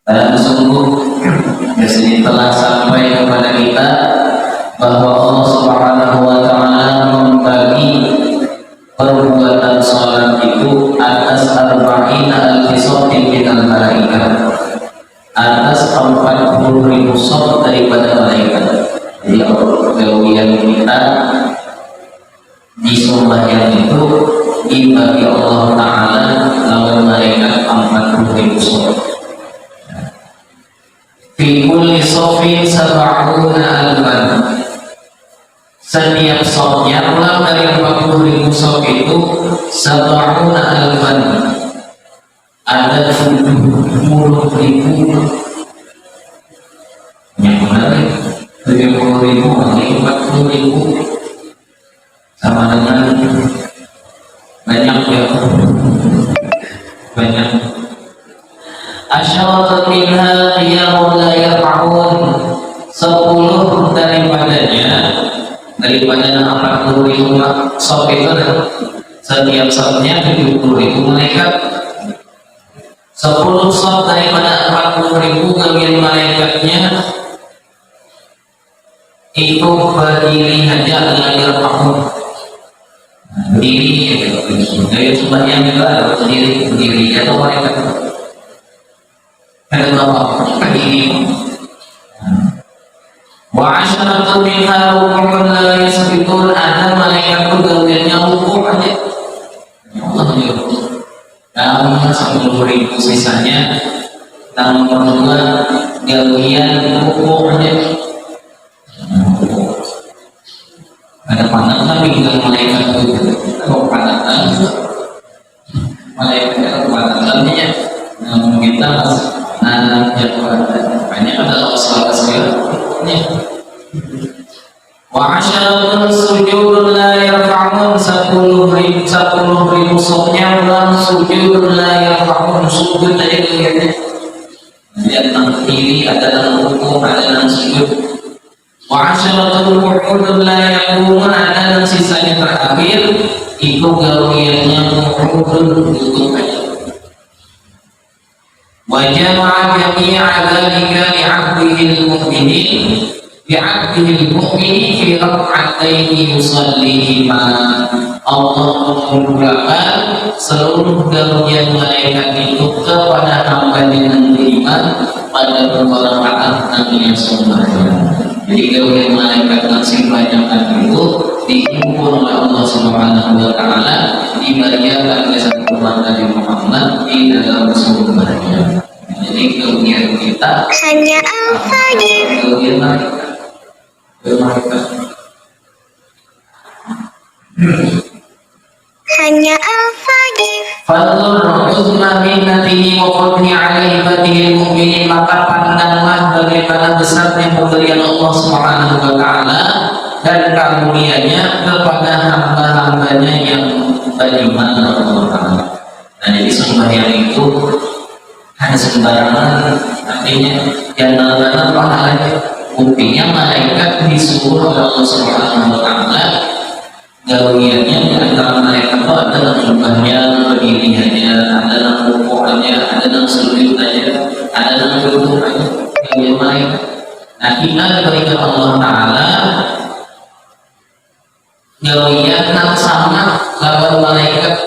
Dan sungguh di sini telah sampai kepada kita bahwa Allah Subhanahu wa Ta'ala membagi perbuatan sholat itu atas arba'ina alfi shafin minal malaikat, atas 40.000 shaf daripada malaikat. Jadi kegawian kita di sembahyang itu dibagi Allah Ta'ala lawan malaikat 40.000 shaf. Fi kulli shafin sab'una alfan. Setiap shafnya ulang dari 40.000 shaf itu sab'una alfan, ada 70.000 yang benar 70.000 kali 40.000 sama dengan banyak ya, banyak. Asyaratu minha qiyamun la yarfa'un, 10 daripada 40.000 shaf itu, setiap shafnya 70.000 malaikat. 10 shaf daripada 40.000 gawian malaikatnya itu berdiri aja la yarfa'un, berdiri gaya sembahyang juga ada berdiri atau malaikat ada berapa berdiri. Wa asyaratun minha ruku'un la yasbitun, ada malaikat gawiannya rukuk aja Allah ya. Dan 10.000 sisanya dan nomor 2 gawian rukuk aja. Ada pandangan tapi dengan malaikat itu kalau pandangan malaikat itu pandangannya namun kita banyak adalah salah sekali. Wa asyaratun sujudun la yarfa'un, 10.000 shafnya ulang sujudun la yarfa'un, sujud aja kelihatannya. Lihat nang kiri ada nang rukuk, ada nang sujud. Wa asyaratun qu'udun la yaqumun, ada nang sisanya terakhir itu gawiannya qu'udun, duduk aja. Wa jama'a jami'a dzalika li'abdihi al-mu'mini fi rak'ataini yusallihima. Allah mengumpulkan seluruh gawian malaikat itu kepada hamba-Nya yang beriman pada 2 rakaat namanya sembahyang. Jadi gawian malaikat yang sembahyang itu dihimpun oleh Allah Subhanahu wa Ta'ala, dibagikan oleh satu umat Nabi Muhammad di dalam sembahyang. Jadi gawian kita hanya al-fajr, gawian malaikat hanya al-fajr. Fadlul uzma minnatihi wa fadli ala ibadihi al-mu'minin, maka pandanglah bagaimana besarnya pemberian Allah Subhanahu wa Ta'ala dan karunia-Nya kepada hamba-hambanya yang beriman kepada Allah Ta'ala. Nah, jadi sembahyang itu ada sembarangan, artinya yang dalam pahalanya. Buktinya malaikat disuruh oleh Allah Subhanahu wa Ta'ala gawiannya di antara malaikat itu ada dalam sembahyang berdiriannya, ada dalam ruku'annya, ada dalam sujudnya, ada dalam duduknya, gawian malaikat. Nah, kita diberikan Allah Ta'ala gawian yang sama lawan malaikat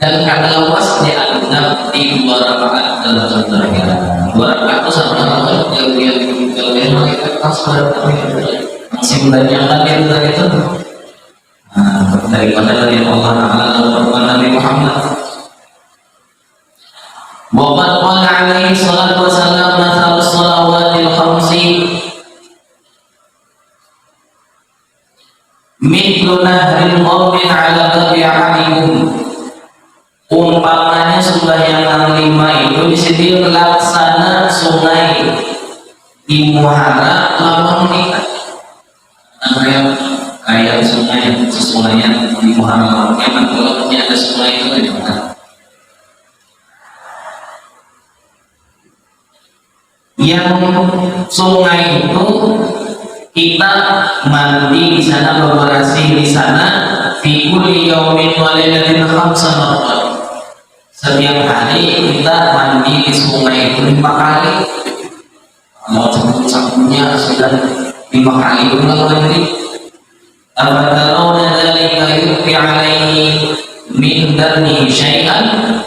dan kata luas dianggap di 2 rakaat dalam sembahyang. 2 rakaat itu sama dengan gawian malaikat masih banyak lagi dari itu. Daripada dari Allah Ta'ala dan Nabi Muhammad. Wa qad qala alaihi salatu wassalam mathalu shalawatil khamsi mithlu nahril qawmin ala babi ahadikum. Umpamanya sembahyang yang 5 itu di sini laksana sungai di muhara lawan nikah. Namanya kayak sungainya di muhara, memang kalau ada sungai itu di mana? Yang sungai itu kita mandi di sana, bersih di sana, fi kulli yaumin wa lailatin 5 marrat, setiap hari kita mandi di sungai itu 5 kali. Kalau sabunnya sudah 5 kali ulang mandi. Afataruna dzalika yuqi alaihi min darni syai'an.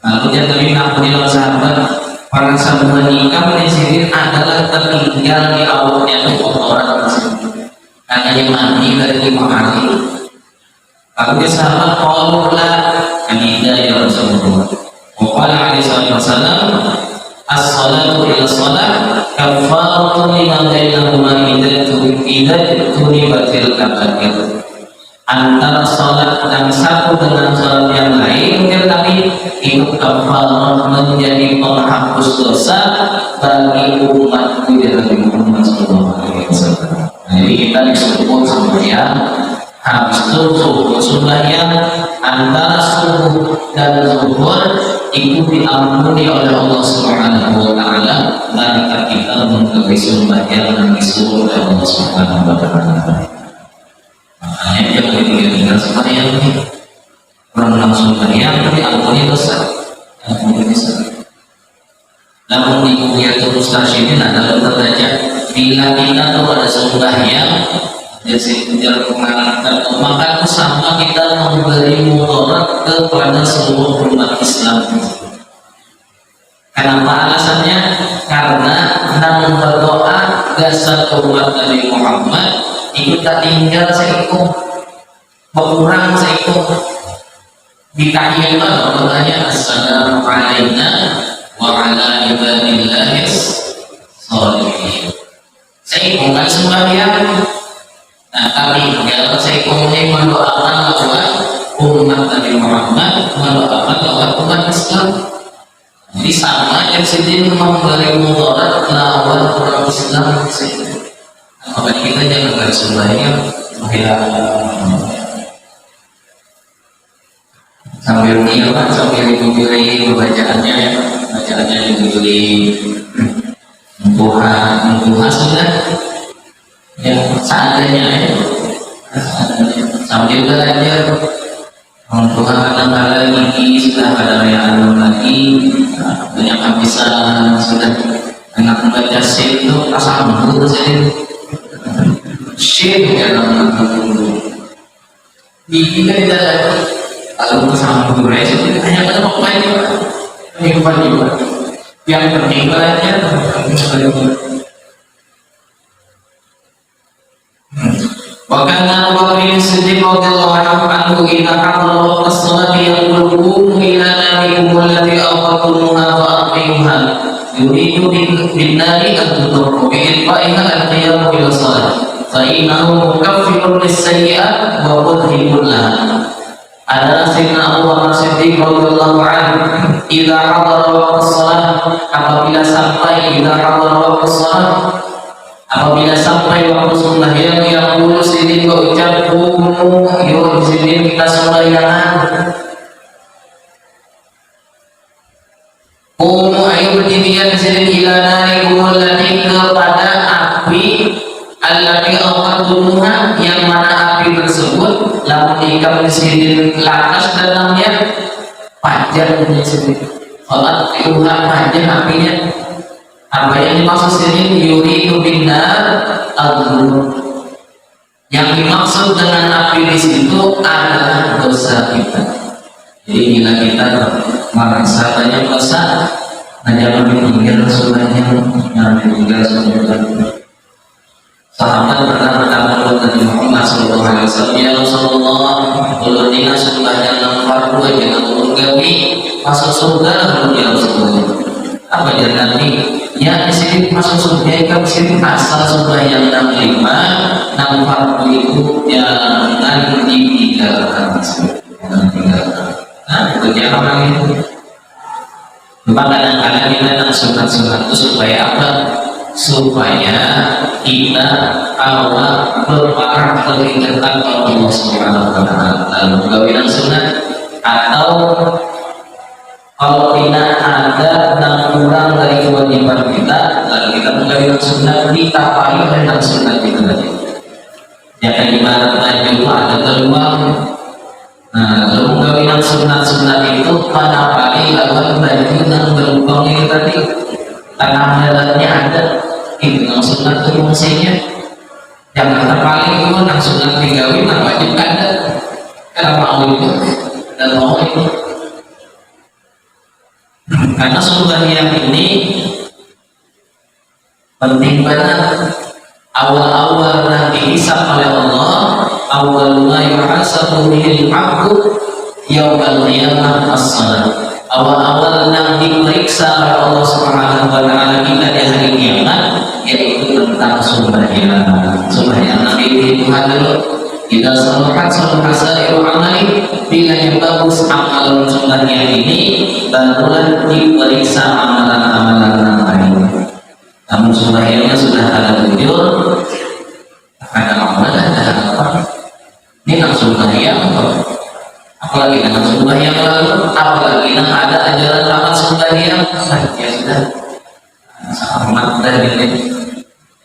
Lalu dia terima bilang sahabat, para sahabat nikah di sini adalah tertinggal di awalnya itu kotoran katanya mandi dari 5 kali. Lalu dia sahabat qaulullah kanida ya Rasulullah. Qala alaihi wasallam as-salatu ila salat kafaratun lima bainahuma idza turibatil kabair. Antara salat dan satu dengan salat yang lain tetapi itu kafarat menjadi penghapus dosa bagi umat Nabi Muhammad SAW. Jadi kita disuruh sembahyang, habis itu sembahyang antara subuh dan zuhur itu diampuni oleh Allah Subhanahu wa taala ketika kita mengikuti sembahyang dan disuruh oleh Allah Subhanahu wa taala. Makanya dia tinggal sembahyang ini orang langsung sembahyang tapi ampuni dosa, ampuni dosa. Namun di Kuliatul Mustarsyidin adalah terbaca bila kita tuh ada sembahyang maka itu sama kita memberi mudarat kepada seluruh umat Islam. Kenapa alasannya? Karena namun berdoa dasar umat Nabi Muhammad itu tak tinggal seikut, berkurang seikut. Di tahiyat doanya assalamu alaina wa ala ibadillahis sholihin. Seikut kan sembahyang. Nah, tapi kalau saya ingin mendoakan bahwa umat Nabi Muhammad mendoakan bahwa umat Islam. Jadi sama yang sedih memberi mudarat lawan orang Islam. Maka kita jangan bersembahyang sambil mengiyakan, sambil dipilih bacaannya, bacaannya dipilih Tuhan sudah. Ya, seadanya sambil belajar Tuhan akan lagi sudah pada rayaan lagi banyak habisan sudah enak membaca syir itu asal syir ya kita tidak kalau bersambung itu hanya pada pemain juga yang penting belajar. Wakana Bakri Siddiq radhiyallahu anhu idza hadara waqtas salati yaqulu qumu ila narikum allati awqatumuha wa aqimuha yuridu bin nari an tudurru bi ilqaiha al-qiyam ila salat fa innahu mukaffirun lis-sayyi'at wa mudhibun laha. Adalah Sayyidina Abu Bakar Siddiq radhiyallahu anhu idza hadara waqtas salat apabila sampai apabila sampai waktu sembahyang yang lulus ini berucap kumu yuk di sini kita sembahyangan kumu ayo berdiri di sini ila narikum allati kepada api allati awqatumuha yang mana api tersebut lamun ikam di sini lakas dalamnya panjang di sini salat iuha panjang apinya. Apa yang dimaksud sini yuridu binar al-dhunub. Yang dimaksud dengan api di situ adalah dosa kita. Jadi bila kita merasa banyak dosa, jangan ditinggal sunnahnya, jangan ditinggal sunnahnya. Sahabat pernah berkata kepada Nabi Muhammad SAW, ya Rasulullah, ulunina sembahyang yang fardu jangan menggawi masuk surga lalu ya Rasulullah. Apa dia nanti? Ya di sini masuk surga kan di sini asal sembahyang 65 enam fardu itu jangan ditinggalkan. Nah itu dia orang itu. Maka kadang-kadang kita dalam sunat-sunat itu supaya apa? Supaya kita awal berparah terikatan kepada Allah Subhanahu wa taala. Lalu gawian sunat atau kalau tidak ada dan kurang dari kewajiban kita, lalu kita menggawian sunat ditapai dengan sunat itu tadi. Ya kan ibaratnya juga ada keluar Nah, kalau menggawikan sunat-sunat itu pada paling lakukan tadi dengan berubah itu tadi tanah dalamnya ada itu yang sunat itu fungsinya. Jangan terpaling itu yang sunat digawi nah wajib ada. Kenapa mau itu dan mau itu? Karena sembahyang ini penting banget. Awal-awal yang dihisab oleh Allah, awal ma yuhasabu bihil 'abdu yaumil qiyamah as-shalah. Awal-awal yang diperiksa oleh Allah Subhanahu wa taala kita di hari kiamat yaitu tentang sembahyang. Sembahyang Nabi itu adalah kita saluhat sairu amali, bila yang bagus amalan sembahyang ini barulah diperiksa amalan-amalan yang lain. Namun sembahyangnya sudah ada jujur, ada amalan, ada apa? Ini langsung sembahyang, apalagi dengan sembahyang lalu, apalagi dengan ada ajaran rapat sembahyang, ya sudah sangat dari ini.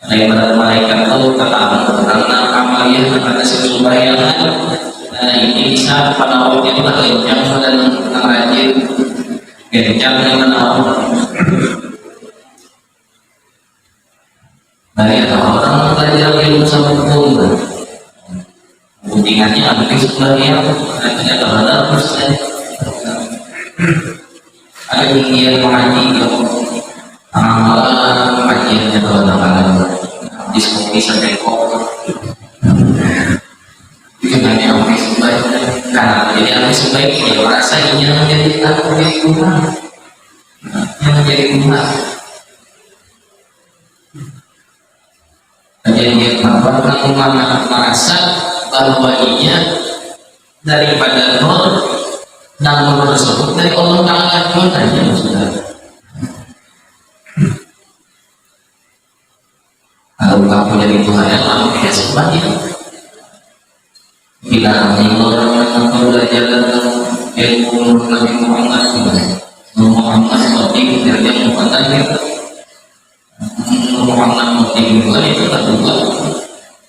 Daripada malaikat itu tentang amaliyah pada sembahyang, nah ini bisa pada waktu itu lencang dan rajin, gencang yang menawan. Dari orang belajar ilmu sama hukum, kepentingannya apa sembahyang, artinya terhadap terus ada ingin mengaji amalan kajiannya terhadap diskusi sampai kok itu kan yang sebaik karena jadi yang sebaik dia merasa ini yang menjadi aku yang guna yang menjadi guna jadi orang merasa bahwa inya daripada nur dan nur tersebut dari Allah Ta'ala aja sudah. Kalau kamu jadi Tuhan yang lalu dia sembahyang. Bila orang belajar tentang ilmu Nabi Muhammad seperti yang mengatakan Muhammad seperti itu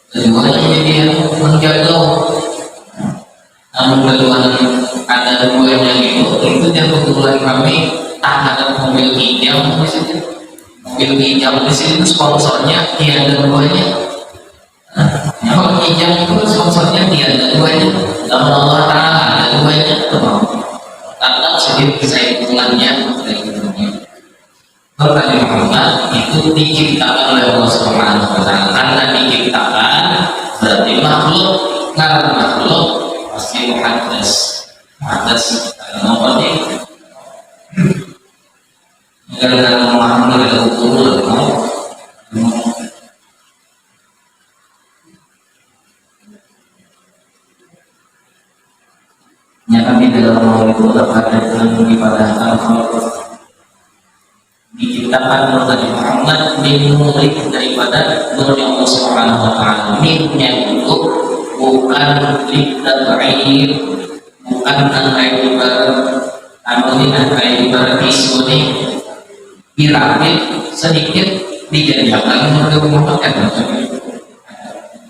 kedua yang menjadi menjaga. Namun kedua ada dua yang itu yang kebetulan kami tak ada mobil hijau mobil hijau di sini sponsornya tiada duanya. Mobil hijau itu sponsornya tiada duanya. Namun Allah Ta'ala ada duanya. Tentang sedikit kesayangannya dari dunia. Nabi Muhammad itu diciptakan oleh Allah Subhanahu wa taala. Karena diciptakan berarti makhluk, karena makhluk pasti muhaddas. Muhaddas apa nih? Karena memahami ada hukum atau kami dalam mau itu terkait dengan ibadah al-khalq diciptakan oleh Nabi Muhammad dimulai daripada nur Allah Subhanahu wa taala. Minnya itu bukan lidah air, bukan air ibarat tisu nih piramid sedikit dijadikan nur Muhammad kan.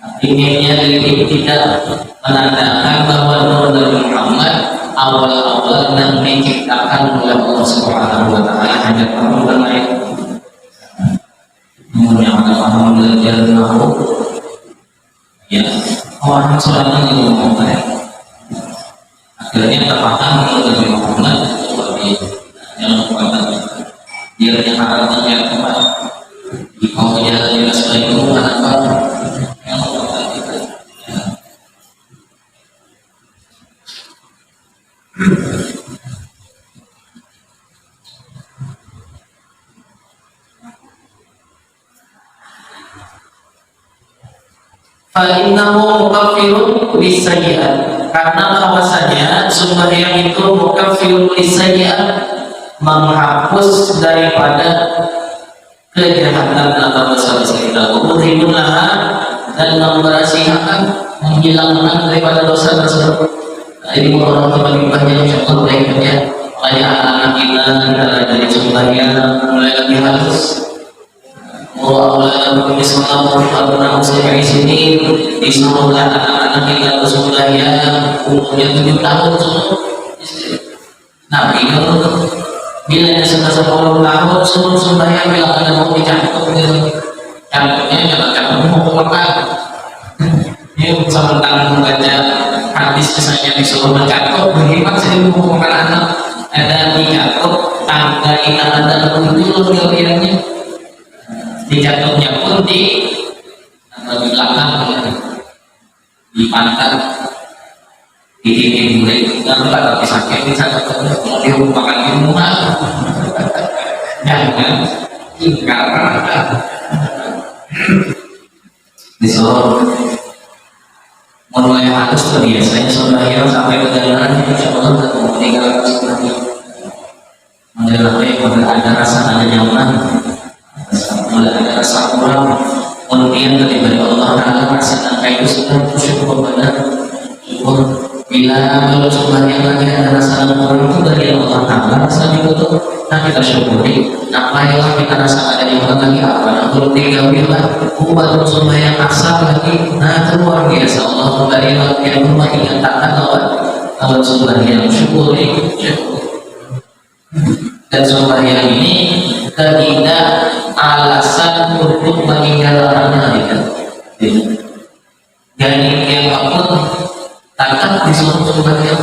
Artinya dari tidak menandakan bahwa nur Nabi Muhammad awal-awal yang diciptakan oleh Allah Subhanahu wa taala hanya kamu dan lain. Yang ada paham belajar nahu, ya orang sholatnya itu Muhammad. Akhirnya terpaham oleh Nabi Muhammad seperti yang kuatkan. Dia yang harapnya yang tepat. Jika dia jelas baik itu apa yang kuatkan kita. Fa'innahu mukaffirun lisayyi'at, karena bahwasanya sembahyang itu mukaffirun lisayyi'at, menghapus daripada kejahatan atau dosa-dosa kita. Mudhibunlah dan memberasihakan, menghilangkan daripada dosa tersebut. Ini orang teman banyak yang syukur baiknya. Makanya anak-anak kita dari sembahyang mulai lebih halus. Allah Bismillah Muhammad sampai sini disuruhkan anak-anak kita bersembahyang umurnya 7 tahun semua. Nabi kalau bila sudah 10 tahun suruh sembahyang bila ada mau dicampur campurnya jangan campur mau makan. Ini sementara membaca hadis misalnya disuruh mencakup bagaimana sih mau makan anak ada dicakup tangga ingat ada muncul kaliannya dijatuhnya pun di belakang di pantat di dinding murid dan tak bisa sakit kalau dia makan di rumah jangan ingkar disuruh mulai halus tuh biasanya sembahyang sampai perjalanan insya Allah ketemu 300 kali menjelang ada rasa ada nyaman mulai ada rasa kurang kemudian ketika Allah Ta'ala merasakan kayak itu sudah bersyukur kepada syukur bila kalau sembahyang lagi ada rasa kurang itu dari Allah Ta'ala rasa itu nah kita syukuri nah marilah kita rasa ada yang lagi apa nah kalau 3 bila baru sembahyang asar lagi nah itu luar biasa Allah memberilah yang rumah ingatkan kalau sembahyang syukuri dan sembahyang ini tidak alasan untuk meninggalkan hari. Jadi yang apapun takkan disuruh sembahyang.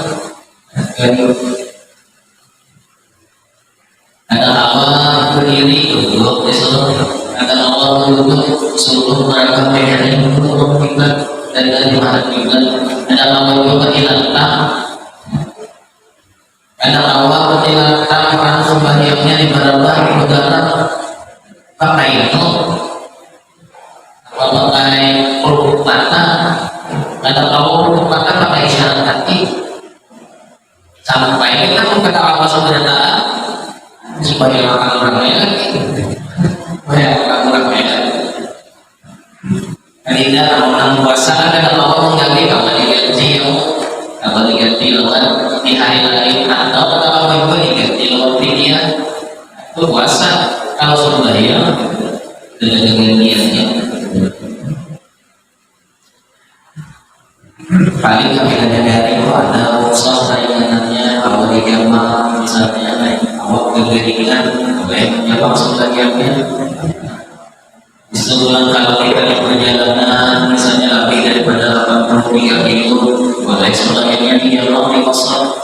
Ada awal berdiri duduk disuruh, ada awal duduk suruh mereka menjadi untuk kita dan dari mana kita. Ada awal juga hilang. Ada awal menjelaskan orang sembahyangnya di barabah di udara pakai itu pakai peluk mata ada awal peluk mata pakai isyarat kaki sampai kita kata apa sebenarnya supaya makan orangnya supaya makan orangnya karena orang puasa ada awal mengganti kalau diganti kalau diganti lawan di hari lain atau kalau itu diganti lawan dia itu puasa kalau sembahyang dengan niatnya paling kami ada dari itu ada usaha saingannya kalau di jamaah misalnya awak kegeringan baiknya maksud bagiannya sebulan kalau kita di perjalanan misalnya lebih daripada 83 kilo boleh sebenarnya dia mau dikosong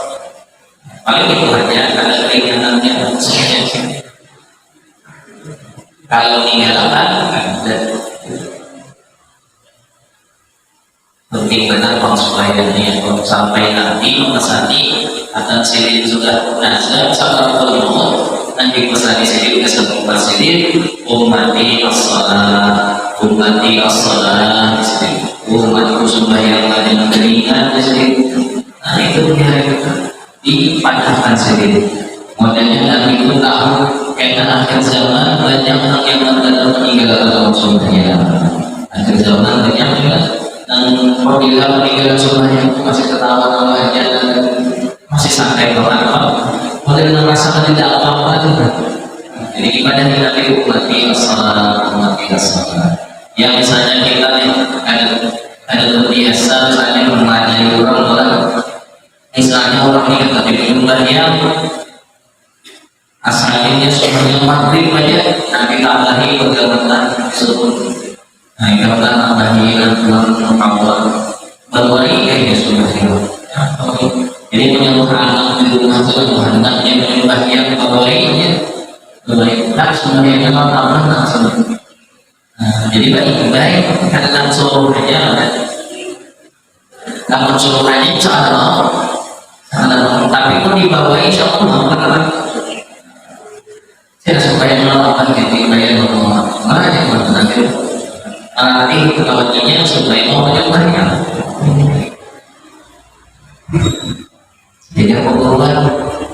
paling itu aja ada keinginannya kalau tinggalkan ada penting benar pengusahaannya sampai nanti mengesani akan silin sudah nazar sama Allah nanti pesani silin kesempat silin ummati as-salat umatku sembahyang dengan keringat nah itu dia dipadahkan silin modelnya Nabi itu tahu kaitan akhir zaman banyak orang yang meninggalkan Allah sembahyang akhir zaman banyak juga dan apabila meninggalkan sembahyang masih ketawa-tawa aja masih santai berapa model merasakan tidak apa-apa juga jadi ibadah kita itu ummati as-salat yang misalnya kita ada terbiasa misalnya memadai orang misalnya orang ini tapi sembahyang asalnya sembahyang maghrib aja nanti tambahi pegangan seluruh nah itu kan tambahi dan awal baru hari kayaknya sembahyang jadi punya anak di rumah itu anaknya sembahyang bawainnya baik sebenarnya kalau tambah langsung jadi baik karena langsung aja langsung suruh aja insya tapi pun dibawa insya Allah saya supaya melakukan gitu bayar mana yang nanti ketawatannya supaya mau banyak jadi keperluan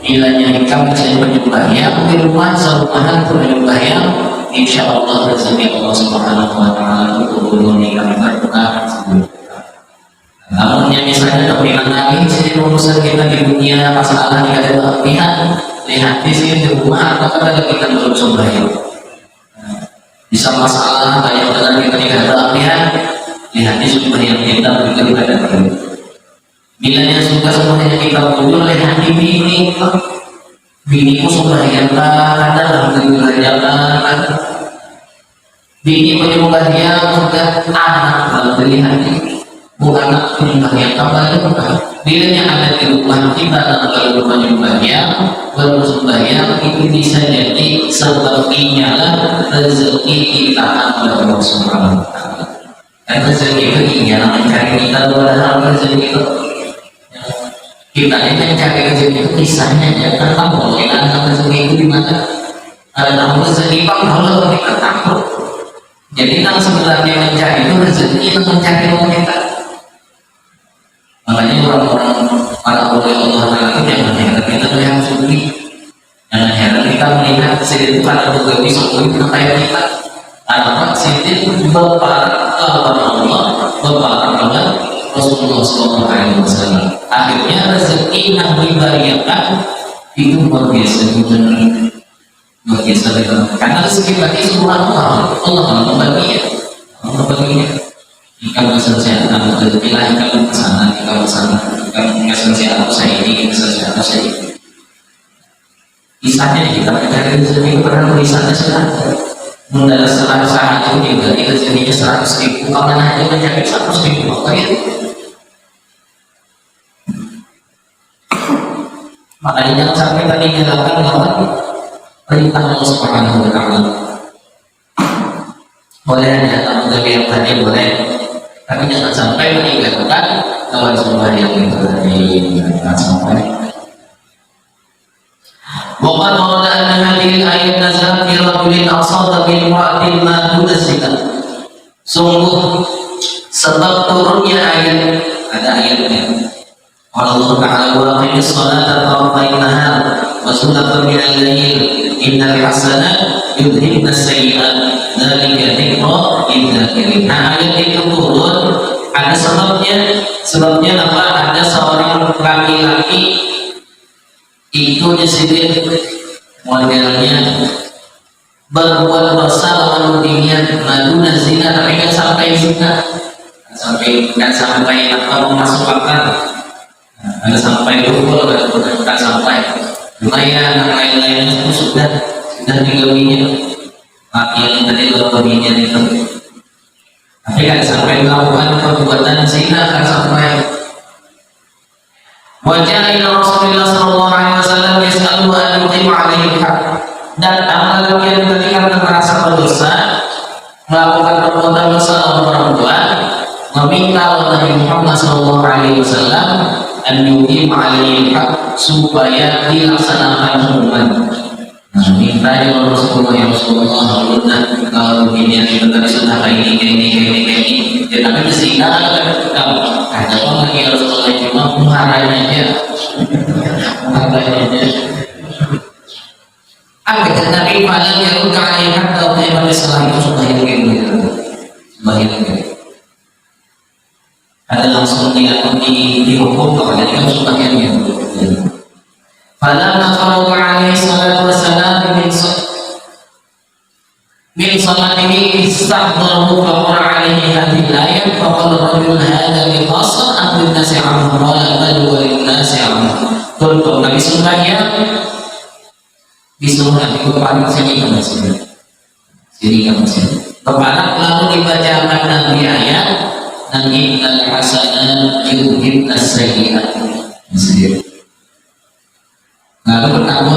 nilainya hikam bisa penyembahyang di rumah serumahan penyembahyang insya Allah rezeki Allah Subhanahu wa Ta'ala itu meningkat berkah. Namun yang misalnya kepentingan lagi sih urusan kita di dunia masalah yang ada pihak lihat di sini di rumah apakah ada kita belum sembahyang bisa bisa masalah banyak dengan kita tidak berlebihan, lihatnya sembahyang kita juga ibadah. Bilanya suka sembahyang kita muncul, lihat di biniku sembahyang kadang alhamdulillah, bini penyembahyang sudah anak kalau lihatnya bukan anak penyembahyang kabar bukan. Bilanya ada di rumah kita dan kalau penyembahyang baru sembahyang itu bisa jadi sepertinya lah rezeki kita oleh Allah Subhanahu wa Ta'ala. Dan rezeki itu ingin mencari kita dua hal rezeki itu. Kita ini mencari rezeki itu kisahnya ya kan kamu mungkin rezeki itu di mana? Ada rezeki kalau kita takut. Jadi yang sebenarnya mencari itu rezeki itu mencari kita. Makanya orang-orang para oleh Allah Ta'ala itu jangan heran kita melihat suci, jangan heran kita melihat sedikit pada beberapa suci itu kayak kita. Anak sedikit berparak kepada Allah, berparak kepada Rasulullah SAW. Akhirnya rezeki yang diberikan itu luar biasa, luar biasa. Karena rezeki bagi semua Allah membaginya. Jika kesehatan rezeki lah, jika kesana, jika kesehatan saya ini, kesehatan saya ini. Kisahnya kita mencari rezeki kepada tulisannya sedang mendadak setelah saat itu juga rezekinya 100.000, kapan aja mencari 100.000 apa ya? Makanya jangan sampai tadi nyalakan lawan perintah Allah Subhanahu wa Ta'ala. Boleh aja kamu tapi yang tadi boleh, tapi jangan sampai meninggalkan lawan sembahyang itu tadi, jangan sampai. Waqad warada anna hadhihi al-ayat nazalat fi rajulin asaba bi imra'atin ma tunzila. Sungguh sebab turunnya ayat, ada ayatnya. Allah Ta'ala wa aqimis salata tarafayn nahar wa zulfan min al-lail innal hasanat yudhibna as-sayyi'at dzalika dzikra lidzakirin. Ayat itu turun ada sebabnya apa? Ada seorang laki-laki itu disebut modelnya berbuat dosa lawan dunia maduna zina, tapi nggak sampai zina, nggak sampai apa memasukkan, nggak sampai dukul, nggak sampai lumayan, yang lain-lain itu sudah digawinya laki yang tadi bergawinya itu, tapi nggak sampai melakukan perbuatan zina, nggak sampai. Wajah ila Rasulullah sallallahu alaihi wasallam yas'alu an yuqima alaihi haq. Dan amal yang ketika merasa berdosa, melakukan perbuatan dosa lawan perempuan, meminta Nabi Muhammad sallallahu alaihi wasallam an yuqima alaihi haq supaya dilaksanakan hukuman. Nah, minta ya Rasulullah, ya Rasulullah, kalau begini kita tadi sudah kayak ini, ya tapi kesini ada apa lagi ya Rasulullah, cuma muharanya aja, apa kata Nabi pada yang kalian atau yang salah itu sudah hilang, ada langsung dihukum kepada dia sudah hilang. Falamma faraga alaihi salatu wassalam min salatihi istahdarahu faqara alaihi hadhihi al-ayat faqala rajul hadha li khassa am lin-nasi 'amma qala bal wa lin-nasi 'amma. Contoh Nabi sembahyang disuruh Nabi kepada sini kepada lalu dibacakan Nabi ayat innal hasanat yudhibna as-sayyi'at. Lalu pertama,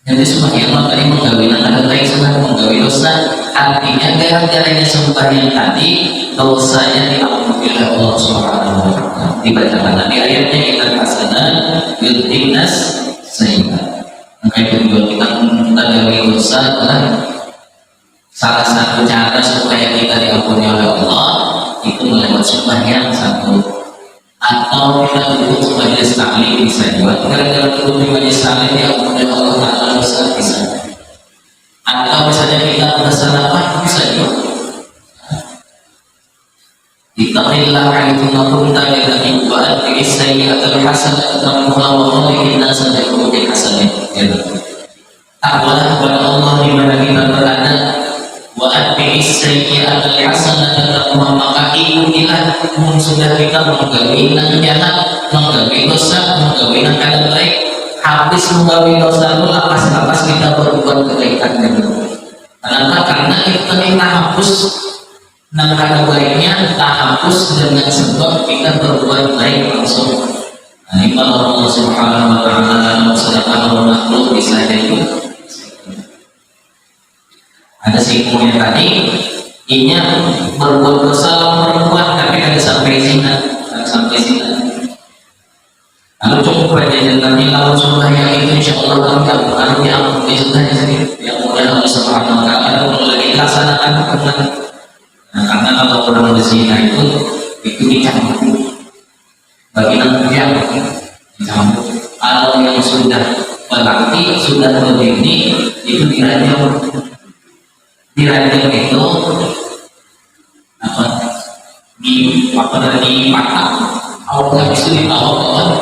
jadi sembahyang tadi menggawikan ada baik sunnah menggawi dosa, artinya gara-garanya sembahyang tadi dosanya diampuni oleh Allah Subhanahu wa Ta'ala. Dibacakan tadi ayatnya innal hasanat yudhibna as-sayyi'at. Maka itu juga kita menggawi dosa adalah salah satu cara supaya kita diampuni oleh Allah itu melewat sembahyang satu. Atau kita duduk sebagai sekali bisa juga gara-gara duduk sebagai sekali diampuni Allah Ta'ala dosa bisa, atau misalnya kita merasa apa bisa juga ittaqillah haitsu kunta billahi wa atbi'is sayyi'ata al-hasanata tamhuha wa khaliqin nas bi khuluqin hasanin. Takwalah kepada Allah di mana kita berada, sayyi'atal hasanata tamhuha, maka ikutilah mun sudah kita menggawi nang jahat, menggawi dosa, menggawi nang kada baik, habis menggawi dosa itu lapas-lapas kita berbuat kebaikan. Kenapa? Karena kita hapus nang kada baiknya, kita hapus dengan sebab kita berbuat baik langsung. Nah, ini kalau Allah Subhanahu wa Ta'ala sedangkan makhluk bisa jadi. Ada singkungnya tadi, ini berbuat dosa perempuan tapi kada sampai zina, Lalu cukup aja nanti lalu sunnah yang itu insya Allah akan yang sunnahnya sendiri yang mudah Allah Subhanahu wa Ta'ala kalau lagi laksanakan dengan. Nah, karena kalau orang berzina itu dicambuk bagi yang dicambuk. Kalau yang sudah berarti sudah berdiri itu dirajam itu di patah awal itu di awal.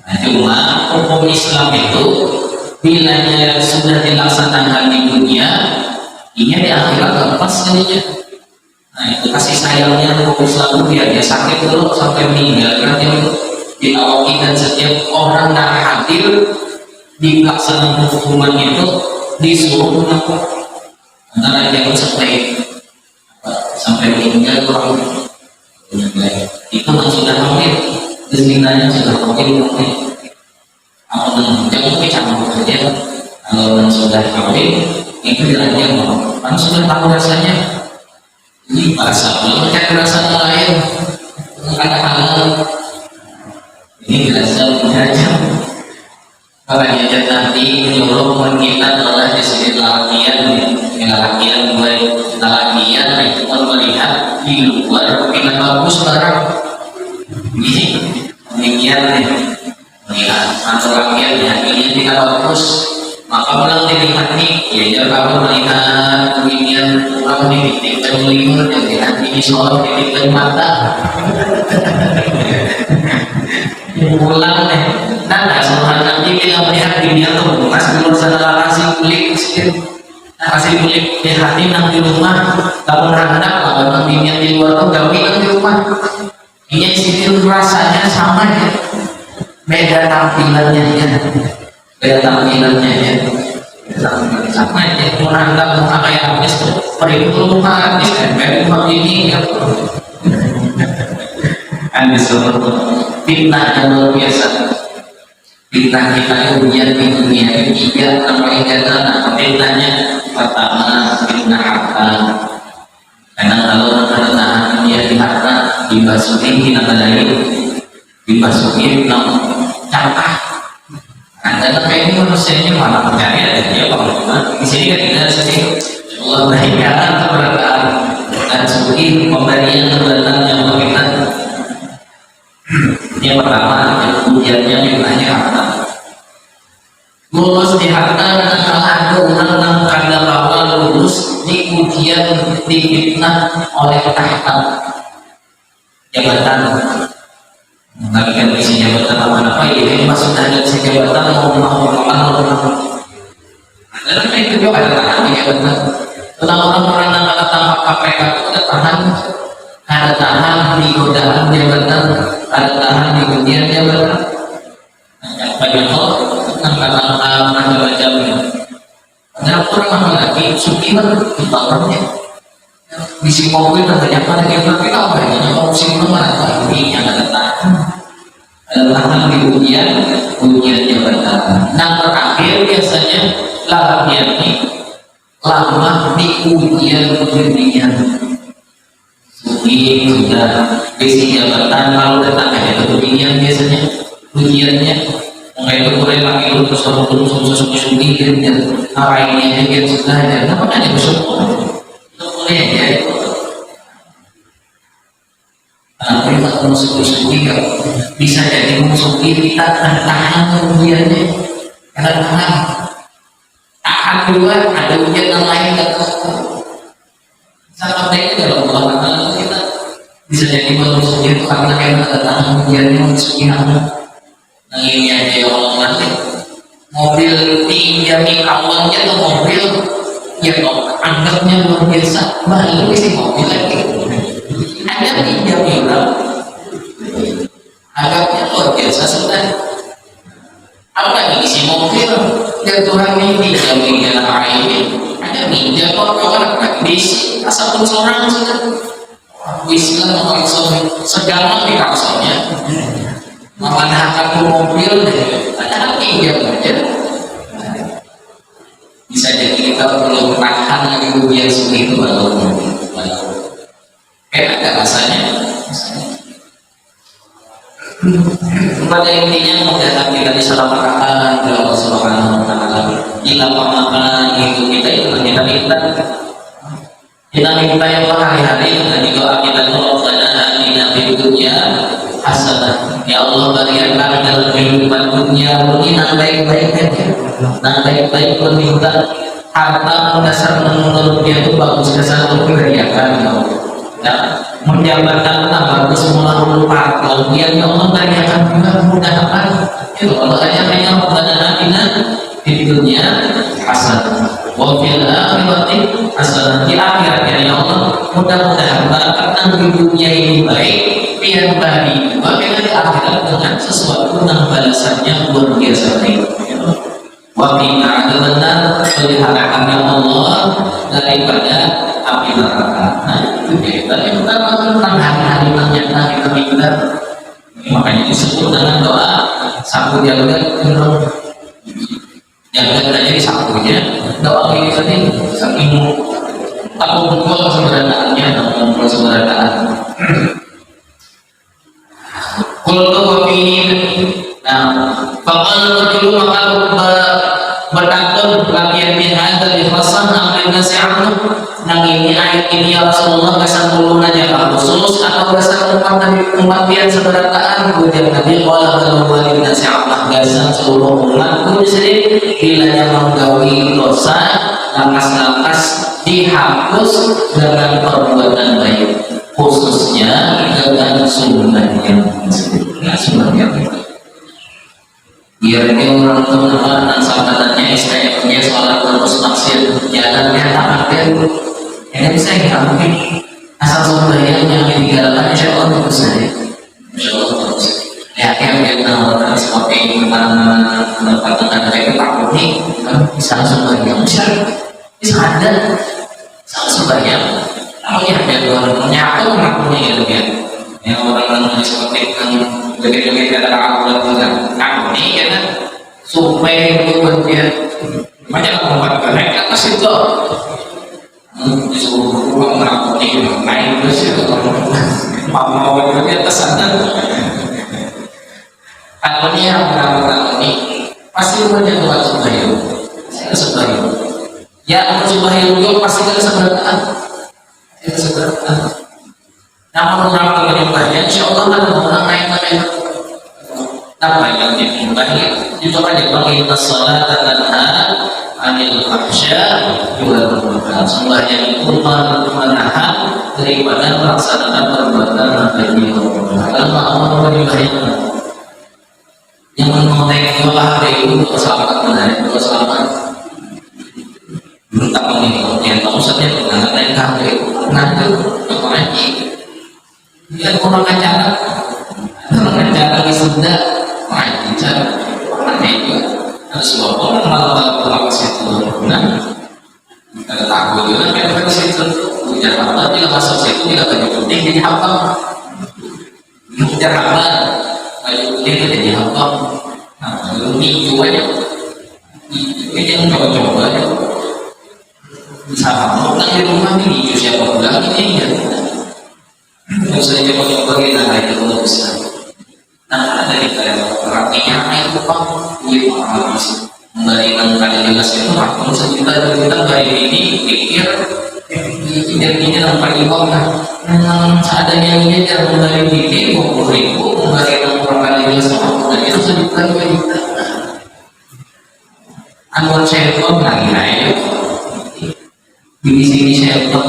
Nah, cuma hukum Islam itu bila sudah dilaksanakan di dunia, ini di akhirat lepas jadinya. Nah, itu kasih sayangnya hukum Islam dia sakit dulu sampai meninggal karena di awal kita setiap orang yang hadir di pelaksanaan hukuman itu disuruh menangkap antara yang sampai meninggal kurang itu sudah hamil, kezinanya sudah hamil. Apa jangan dicampur saja. Kalau sudah hamil itu dirajam, kan sudah tahu rasanya. Ini bahasa belum cari rasa lain, ada halal. Ini dirajam. Kalau dia nanti menyuruh kita adalah di sini latihan itu melihat di luar kita bagus barang ini demikian melihat atau latihan ini tidak bagus maka pulang dilihat nih ya kalau melihat demikian orang dibidik dan melihat yang lihat ini soal dibidik dan mata pulang nih. Nah, seorang nanti kita melihat dunia tuh, masih belum sadar kasih kulit sedikit, kasih kulit di hati nang di rumah, kalau rendah, kalau nantinya di luar tuh gawe nang di rumah. Ini situ rasanya sama ya, beda tampilannya ya, sama ya, rendah muka kayak habis tuh, perhitungan muka habis kan, kayak muka ini ya. Disuruh fitnah yang luar biasa. Fitnah kita ujian di dunia ini tiga apa ikatan fitnahnya pertama fitnah harta. Karena kalau ada dunia di harta dibasuhin kita lain dibasuhin nang cangkah. Anda kayak ini manusianya malah percaya dia kalau di sini kan tidak sedih. Allah berikan keberkahan dan suki pemberian keberkahan yang berkaitan. Yang pertama ujiannya fitnahnya harta. Lulus di harta dan kalah ada orang kada lawan lulus di ujian di fitnah oleh tahta jabatan. Lagi kan isi jabatan apa ini masuk dari isi jabatan mau dalam itu juga ada tahan di jabatan. Tentang orang-orang yang kada tangkap KPK itu ada tahan di godaan jabatan, ada tahan di ujian jabatan. Banyak tentang kata-kata macam-macamnya. Ada orang apa lagi sukiman di bawahnya. Di sini mobil banyak pada yang tapi tahu banyak kalau sini mana ini yang ada tahan. Ada tahan di ujian jabatan. Nah terakhir biasanya latihan ini lama di ujian dunia. Suki sudah besi jabatan lalu datang ke ujian biasanya ujiannya mulai berkurai lagi lu terus suki dan apa ini aja sudah ada kenapa ada bersyukur mulai aja kita masuk suki bisa jadi musuhi kita tahan ujiannya karena tahan dulu ada ujian yang lain sangat baik dalam pengalaman kita bisa jadi manusia itu karena kita tahan ujiannya musuhi anak. Nah ini aja orang mati. mobil pinjami kawannya tuh mobil ya kok anggapnya luar biasa, balik sih mobil lagi ada pinjami lah anggapnya luar biasa sudah apa isi mobil dan Tuhan ini pinjami dalam hari ini ada pinjam kok orang praktis asal pun seorang sudah Islam segala di kawasannya memanahkan mobil ada pinjam aja bisa jadi kita perlu tahan lagi ujian seperti itu atau kayak ada rasanya pada intinya mudah kita diselamatkan oleh Allah Subhanahu wa Ta'ala di lapang-lapang hidup kita itu kita minta yang hari-hari dan doa kita Rabbana atina fid dunya hasanah ya Allah berikanlah dalam kehidupan dunia ini yang baik-baiknya yang baik-baik meminta harta dasar menurutnya itu bagus dasar untuk kebaikan ya menjabatkan bagus melalui parkol ya Allah berikan juga mudah-mudahan ya Allah hanya Rabbana atina fid dunya hasanah wa fil akhirati hasanah di akhirat ya Allah mudah-mudahan barokah di dunia ini baik biar bagi bagaimana di akhirat dengan sesuatu yang balasannya luar biasa baik wa qina adzabannar peliharakan Allah daripada api neraka. Nah itu kita yang pertama tentang hari-hari ternyata kita minta makanya disebut dengan doa sapu jaga yang kita jadi sapunya doa ini tadi saking aku mengumpul keseberadaannya dan mengumpul keseberadaan kultu wafin fakal dulu maka bertakun latihan bihada di khasah amrin nasi'ahnu nang ini ayat ini ya Rasulullah kesan dulu aja khusus atau kesan umat yang seberadaaan kemudian Nabi qala kalau walid nasi'ahna gasan seluruh umat muslim bilanya menggawi dosa lantas-lantas dihapus dengan perbuatan baik khususnya dengan sunnah yang sunnah yang biar dia orang teman-teman dan sahabatnya istri dia sholat terus maksiat jalannya tak ada yang bisa diambil asal sembahyang yang ditinggalkan insya Allah terus saja insya Allah terus ya yang menawarkan seperti pendapatan mereka takut nih bisa sembahyang bisa ada salah sembahyang namanya biar orang menyatu ngakunya gitu ya yang orang-orang seperti yang joget-joget kata Allah aku nih kan supaya itu dia macam membuat mereka ke situ disuruh uang aku nih main terus itu mau di atas sana aku nih yang aku nih pasti banyak doa sembahyang saya sembahyang ya aku sembahyang juga pasti kan seberatan namun orang menyembahnya insya Allah ada orang naik apa yang dimubahi itu kan dipanggil as-salat tanha anil fahsya wal munkar sembahyang itu menahan daripada melaksanakan perbuatan yang kalau Allah menyembahnya yang mengotek dua hari itu selamat menarik dua selamat minta mengingat yang tahu saja dengan naik kafir nanti kemarin dia orang acara wisuda main bicara itu harus bawa malah ke situ nah ada takut juga kan ke situ ujar apa bila masuk situ tidak banyak penting jadi hafal ujar apa banyak penting jadi hafal nah itu aja itu yang coba-coba aja bisa hafal di rumah ini siapa bilang ini ya yang saya coba-coba kita hari itu bisa nah ada di kalian artinya itu pak ini habis memberikan kali jelas itu aku sejuta kita hari ini pikir ini tanpa imbang seadanya ini dia memberi diri 20.000 memberikan orang kali jelas dan itu sejuta anwar syaitan lagi naik di sini syaitan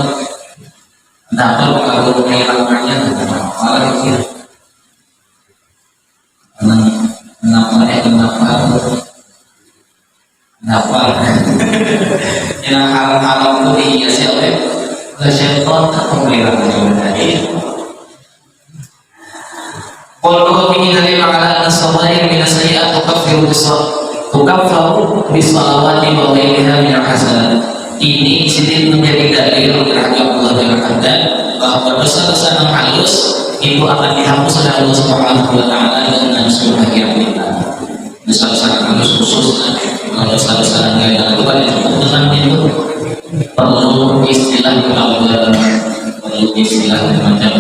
dapat kalau menghilangkannya malah mikir kenapa Apa? Yang hal-hal itu dihiasi oleh syaitan atau pemeliharaan tadi. Qul bihi dalil ala anna as-sadair min as-sayyi'at tukaffiru bis-salawati wa ghayriha min al-hasanat. Ini sini menjadi dalil terhadap Allah dan bahwa dosa-dosa yang halus itu akan dihapus oleh Allah Subhanahu wa taala dengan sebahagia kita. Dosa-dosa yang halus khususnya kalau dosa-dosa yang itu kan dengan itu perlu istilah Allah, perlu istilah macam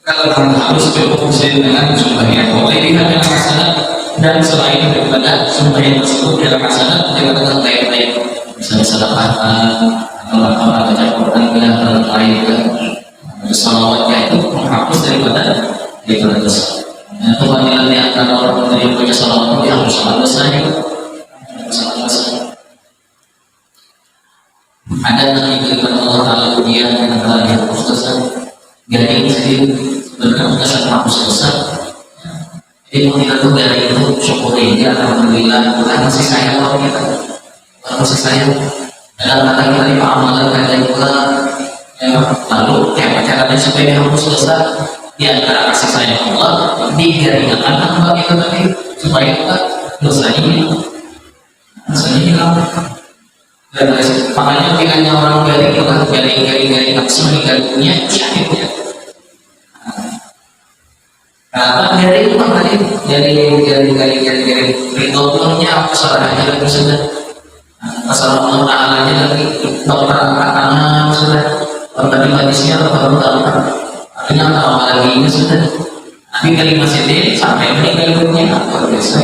kalau orang harus cukup dengan sumber yang boleh dilihat hasanat dan selain daripada sumber yang tersebut dalam hasanat juga dengan baik-baik bisa sedekahkan atau apa baca Quran dan lain-lain salawatnya itu menghapus daripada dosa. Itu fadilahnya antara orang yang punya salawat itu harus salat dosanya. Ada yang diberikan Allah Taala ujian dengan hal yang khusus. Jadi sebenarnya dasar hapus dosa. Jadi kita tuh dari itu syukuri ya alhamdulillah Tuhan masih sayang sama kita. Tuhan masih sayang. Dalam kata kita dipahamkan dari Tuhan. Lalu kayak caranya supaya dihapus dosa di antara kasih sayang Allah digaringkan hamba kita tadi supaya kita dosanya hilang. Dan makanya pilihannya orang garing aksi garingnya ya. Karena dari itu kan tadi dari ridhonya kesalahannya lagi sudah masalah Allah Ta'ala lagi dokter angkat tangan sudah tadi hadisnya artinya apa lagi ini sudah nanti kali masih deh sampai meninggal dunia apa biasa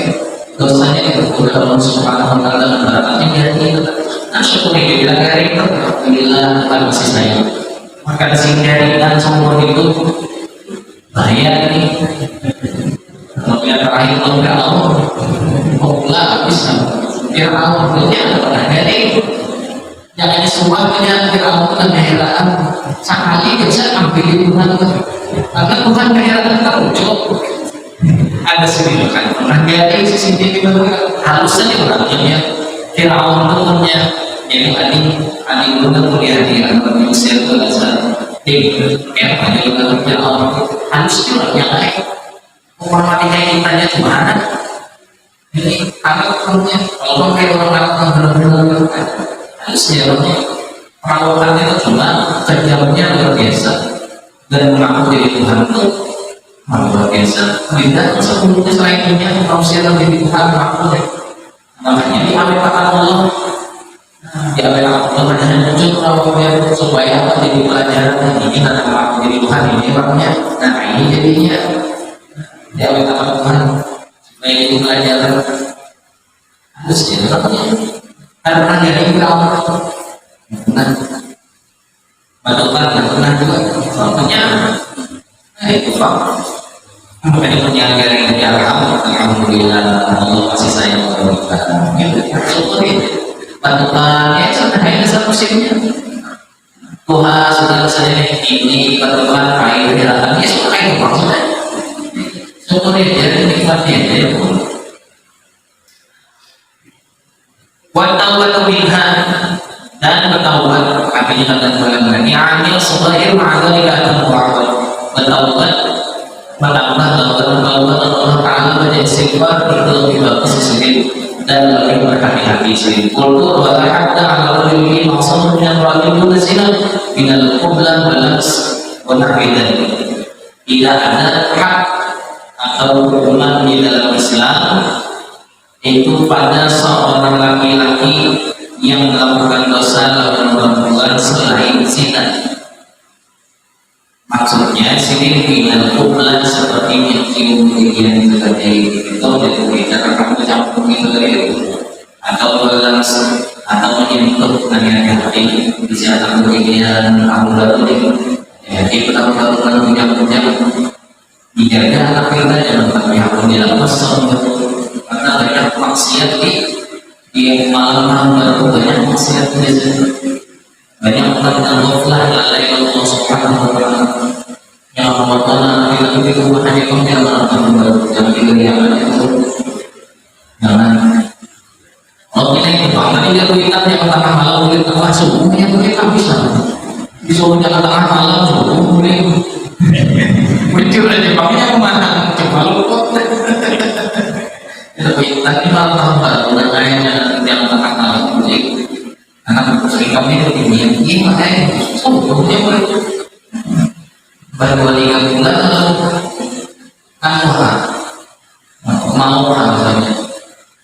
dosanya itu udah Allah Subhanahu wa taala dan barakatnya dari itu. Nah syukuri dibilang garing itu bila Tuhan masih sayang maka disingkirkan semua itu bahaya nih. Kalau yang terakhir Allah bisa Fir'aun punya dari jangan semua punya Fir'aun dan kehelaan sekali bisa ambil Tuhan karena Tuhan kehelaan terwujud ada sedih kan pernah dari sisi ini halusnya orangnya Fir'aun itu punya jadi adik Tuhan kuliah di anak Mesir itu asal yang pada juga Fir'aun harus orangnya lain orang mati kayak gimana jadi anak-anaknya kalau kayak orang benar-benar harusnya perawatannya itu cuma kejamnya luar biasa dan mengaku diri Tuhan itu luar biasa tidak sebelumnya selainnya manusia lebih Tuhan mengaku deh makanya diambil kata Allah diambil Allah dan muncul perawatnya supaya apa jadi pelajaran ini karena mengaku diri Tuhan ini orangnya nah ini jadinya diambil kata Tuhan supaya jadi pelajaran harus dilakukan karena dari kaum benar badokan pernah juga contohnya itu Pak makanya menjaga dari alhamdulillah Allah masih sayang kepada kita syukuri badokan ya sebenarnya dasar musimnya Tuhan sudah saya ini badokan kain gerakan ya suka itu maksudnya syukuri jadi nikmatnya ya Watawatu minha dan bertaubat artinya kata ulama ya'ni as-sadair ma'adzalika at-tawbat bertaubat menambah taubat Allah Ta'ala baca istighfar itu lebih bagus sendiri dan lebih berhati-hati sendiri qultu wa hatta 'ala kulli maqsad min al-rajul zina min al-qubla balans wa nahwidan tidak ada hak atau hukuman di dalam Islam itu pada seorang laki-laki yang melakukan dosa lawan perempuan selain zina. Maksudnya sini dengan pukulan seperti mencium bagian itu terjadi itu dan kita akan mencampur itu dari atau langsung atau menyentuh dengan hati bisa akan bagian aurat itu. Jadi betul-betul punya dijaga anak kita jangan sampai hakun di dalam pasal karena banyak maksiat di malam-malam baru banyak maksiat di sini banyak orang yang ghaflah lalai Allah Subhanahu wa taala yang Allah bilang itu hanya kemudian jangan diberikan itu jangan Allah bilang tadi dia berikan yang tengah malam boleh tengah subuh, yang boleh bisa. Disuruh jangan tengah malam subuh boleh. Muncul aja pakainya kemana? Coba lupa. Tadi malam baru namanya yang tengah malam boleh. Anak sering kami itu ini makanya subuhnya boleh. Baru 3 bulan mau misalnya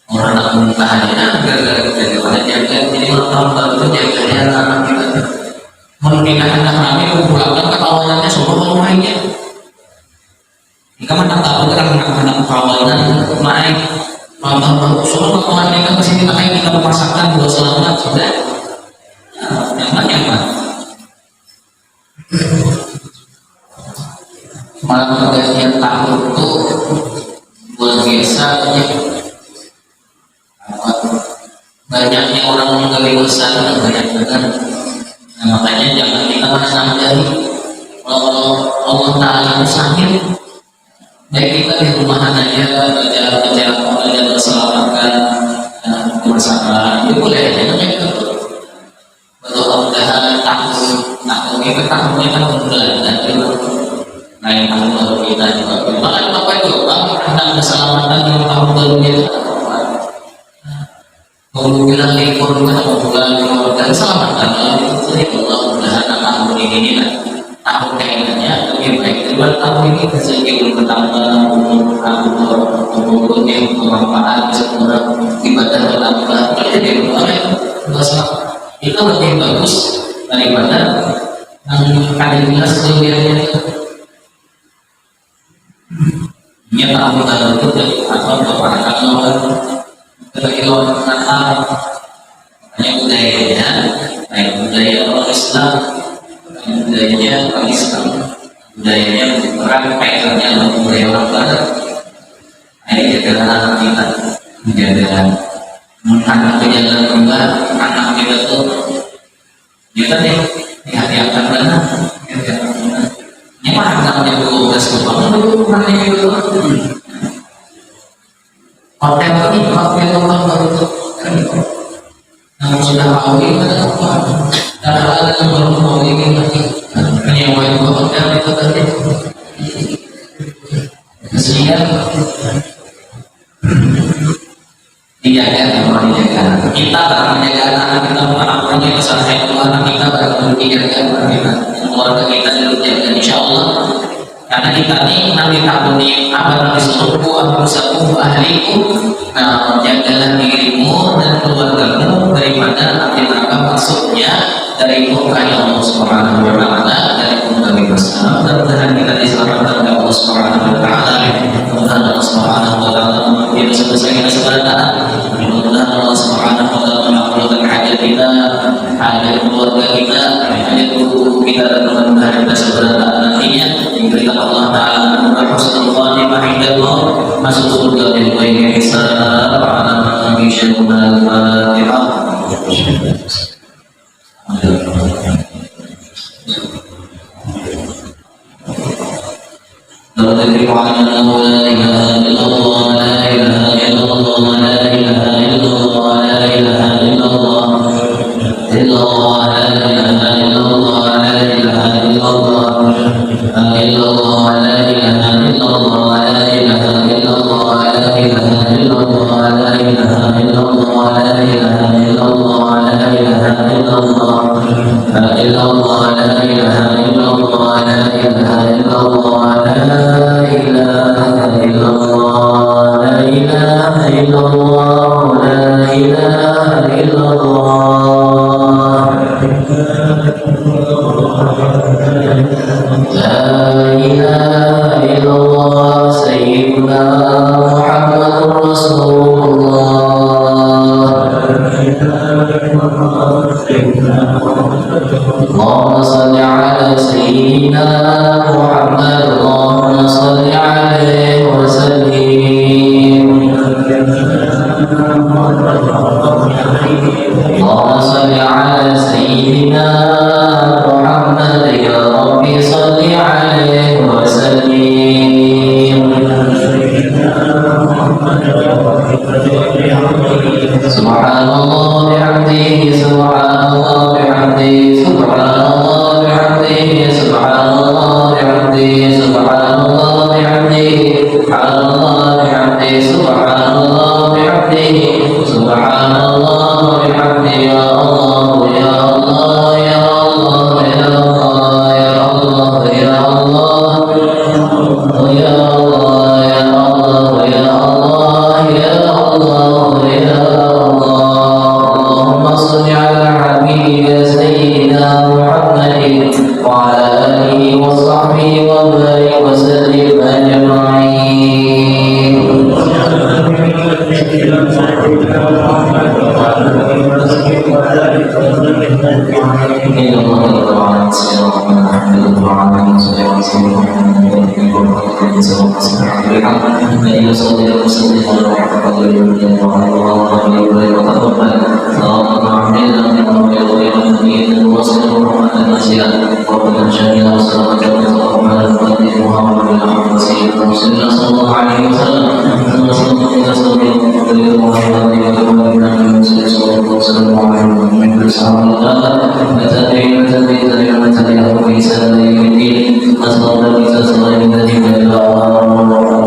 orang nak muntahnya gara-gara kita jaga jadi tahun baru itu jaganya anak kita mungkin anak kami pulang ke awalnya sobat mainnya jika mana tahu kan anak awalnya main malam sobat kawan kita kesini makanya kita memasakkan dua selamat sudah nyaman malam pergantian tahun itu luar biasa banyaknya orang menggali usaha banyak benar. Nah, makanya jangan kita menanam dari Allah Ta'ala musahil baik kita di rumahan aja baca berselamatkan bersama itu boleh aja namanya mudah-mudahan tahun kita tahunnya kan bulan dan lain tahun baru kita juga bahkan apa itu tentang keselamatan di tahun baru kita kalau bilang libur kita bulan dan keselamatan jadi mudah-mudahan tahun ini tahun kayaknya lebih baik daripada tahun ini bisa jauh bertambah umur yang bermanfaat bisa kurang ibadah bertambah jadi itu lebih bagus daripada yang kadang-kadang sebelumnya ini tahun baru itu dari atau kepada kawan dari lawan Natal hanya budayanya baik budaya orang Islam budayanya orang Islam budayanya perang kaitannya dengan budaya orang Barat ini jaga anak kita menjaga anak kejalan juga anak kita tuh kita nih dihati-hatikan mana ini mah namanya 12 kepala itu namanya itu hotel ini hotel orang baru itu kan itu namun sudah kawin ada apa dan ada yang baru mau ingin lagi menyewa itu hotel itu tadi kesian dijaga orang dijaga kita barang menjaga anak kita anak-anaknya besar itu anak kita barang dijaga kita keluarga kita dijaga insyaallah karena kita ini nanti takuni apa nanti seluruh anfusakum ahlikum nah jagalah dirimu dan keluargamu daripada api neraka maksudnya dari murkanya Allah Subhanahu wa taala dari kembali bersama dan Tuhan kita diselamatkan oleh Allah Subhanahu wa taala Tuhan Allah Subhanahu wa taala yang sebesar kita sebenarnya mudah-mudahan Allah Subhanahu wa taala mengabulkan hajat kita hajat keluarga kita hajat guru kita dan mudah-mudahan kita sebenarnya nantinya diberikan Allah Ta'ala husnul khatimah indallah masuk surga bil ghairi hisab ala nabi syarul fatihah la ilaha illallah la ilaha illallah la ilaha illallah la ilaha illallah illallah la ilaha illallah la ilaha illallah illallah la ilaha illallah la ilaha illallah la ilaha illallah la ilaha illallah la ilaha illallah la ilaha illallah illallah la ilaha illallah la ilaha illallah la ilaha illallah la ilaha illallah la ilaha illallah la ilaha illallah sayyidina Muhammadur Rasulullah Allahumma salli ala sayyidina Muhammad Allahumma salli alaihi wa sallim Allahumma salli ala sayyidina Muhammad ya Rabbi salli alaihi wa sallim Subhanallah ya Allah ya Allah ya Allah ya Allah ya Allah ya Allah ya Allah ya Allah ya Allah ya Allah ya Allah Allahumma shalli ala habibina sayyidina Muhammadin wa ala alihi wa sahbihi wa barik wa sallim ajma'in. Allahumma